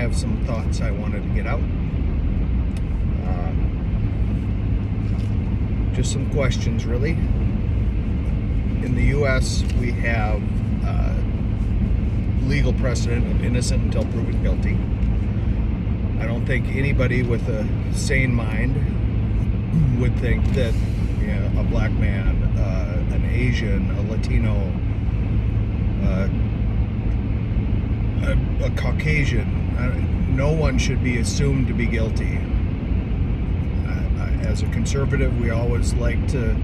have some thoughts I wanted to get out. Just some questions, really. In the U.S., we have legal precedent of innocent until proven guilty. I don't think anybody with a sane mind would think that a black man, an Asian, a Latino, a Caucasian, no one should be assumed to be guilty. As a conservative, we always like to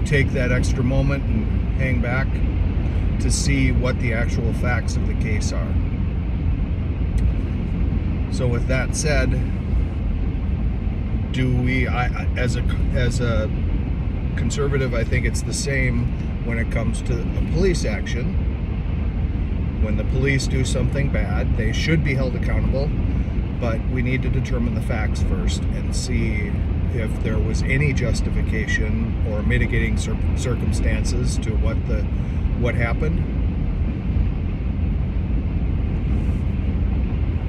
take that extra moment and hang back to see what the actual facts of the case are. So with that said, as a conservative, I think it's the same when it comes to a police action. When the police do something bad, they should be held accountable, but we need to determine the facts first and see if there was any justification or mitigating circumstances to what happened.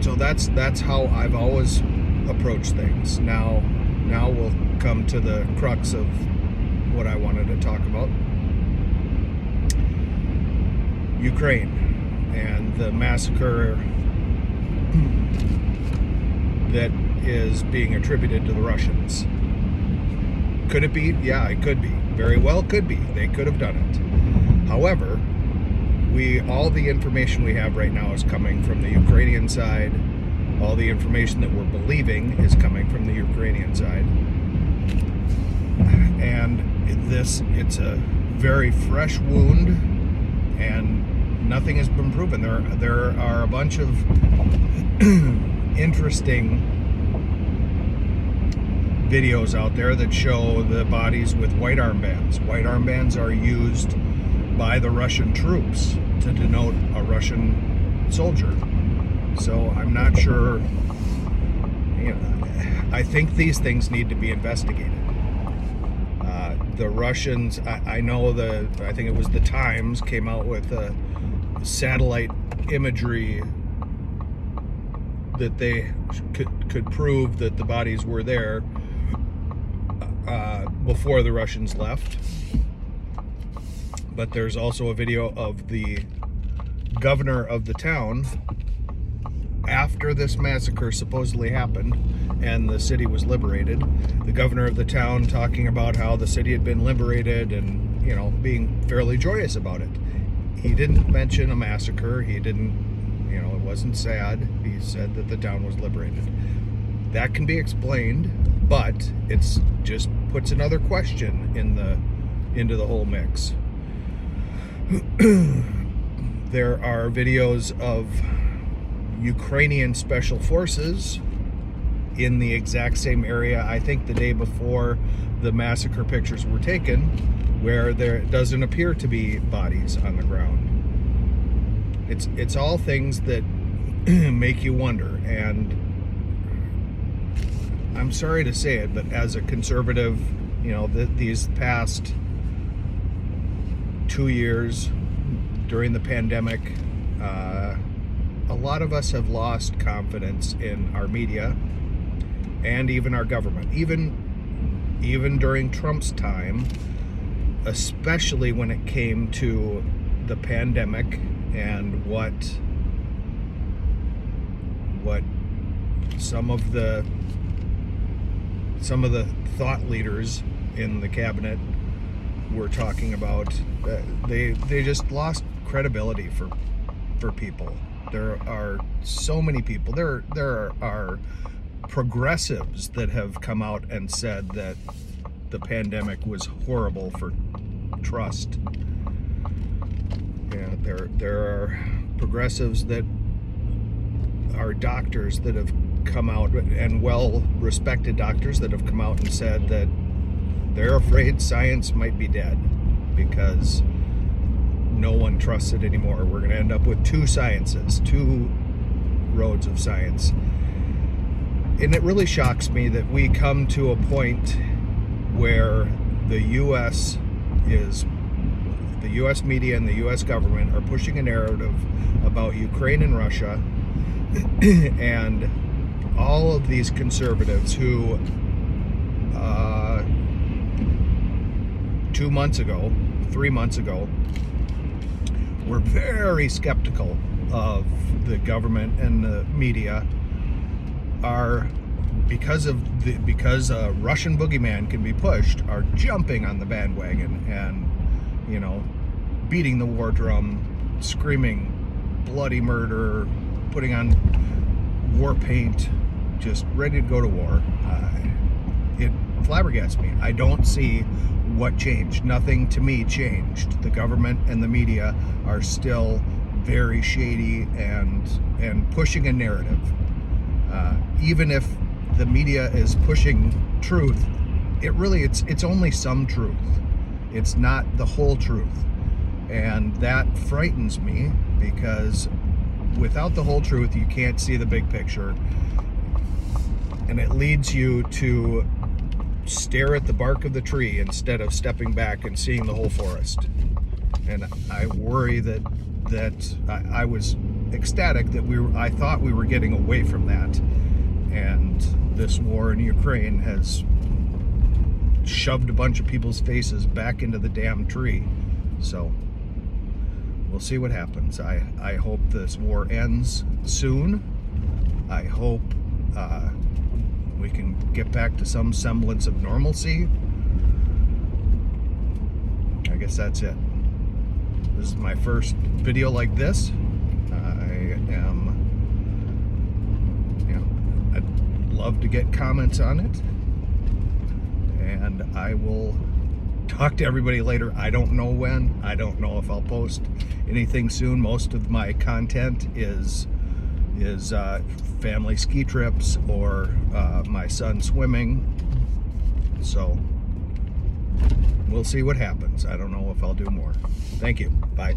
So that's how I've always approached things. Now we'll come to the crux of what I wanted to talk about. Ukraine and the massacre that is being attributed to the Russians. Could it be? Yeah, it could be. Very well could be. They could have done it. However, all the information we have right now is coming from the Ukrainian side. All the information that we're believing is coming from the Ukrainian side. And it's a very fresh wound, and nothing has been proven. There are a bunch of interesting videos out there that show the bodies with white armbands. White armbands are used by the Russian troops to denote a Russian soldier. So I'm not sure. I think these things need to be investigated. The Russians, I think it was the Times came out with satellite imagery that they could prove that the bodies were there before the Russians left. But there's also a video of the governor of the town after this massacre supposedly happened and the city was liberated. The governor of the town talking about how the city had been liberated and, being fairly joyous about it. He didn't mention a massacre. He didn't, it wasn't sad. He said that the town was liberated. That can be explained, but it's just puts another question into the whole mix. There are videos of Ukrainian special forces in the exact same area, I think the day before the massacre pictures were taken, where there doesn't appear to be bodies on the ground. It's all things that make you wonder, and I'm sorry to say it, but as a conservative, these past 2 years during the pandemic, a lot of us have lost confidence in our media and even our government. Even during Trump's time, especially when it came to the pandemic and what some of the thought leaders in the cabinet were talking about, they just lost credibility for people. There are so many people. There are progressives that have come out and said that the pandemic was horrible for trust. There are progressives that are doctors that have come out, and well-respected doctors that have come out and said that they're afraid science might be dead because no one trusts it anymore. We're going to end up with two sciences, two roads of science. And it really shocks me that we come to a point where the U.S. media and the U.S. government are pushing a narrative about Ukraine and Russia And all of these conservatives who 2 months ago, 3 months ago, were very skeptical of the government and the media, are because a Russian boogeyman can be pushed, are jumping on the bandwagon and, you know, beating the war drum, screaming bloody murder, putting on war paint, just ready to go to war. It flabbergasts me. I don't see what changed. Nothing to me changed. The government and the media are still very shady and pushing a narrative. Even if the media is pushing truth, it's only some truth. It's not the whole truth. And that frightens me, because without the whole truth, you can't see the big picture. And it leads you to stare at the bark of the tree instead of stepping back and seeing the whole forest. And I worry that I was ecstatic that I thought we were getting away from that. And this war in Ukraine has shoved a bunch of people's faces back into the damn tree. So we'll see what happens. I hope this war ends soon. I hope we can get back to some semblance of normalcy. I guess that's it. This is my first video like this. I'd love to get comments on it. And I will talk to everybody later. I don't know when. I don't know if I'll post anything soon. Most of my content is family ski trips or my son swimming. So we'll see what happens. I don't know if I'll do more. Thank you. Bye.